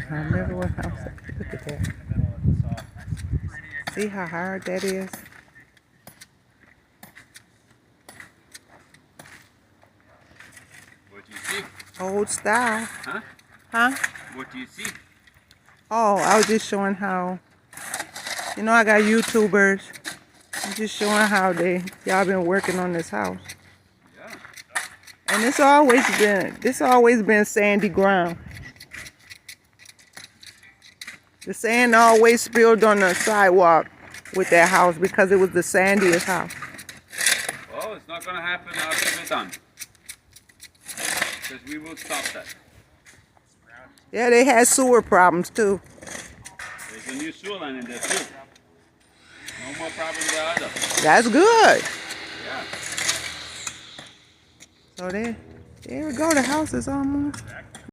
I remember what house. Look at that. See how hard that is? What do you see? Old style. Huh? Huh? What do you see? Oh, I was just showing how, you know, I got YouTubers. I'm just showing how y'all been working on this house. Yeah. And this always been sandy ground. The sand always spilled on the sidewalk with that house because it was the sandiest house. Oh, it's not going to happen after we're done. Because we will stop that. Yeah, they had sewer problems too. There's a new sewer line in there too. No more problems there either. That's good. Yeah. So there we go. The house is almost.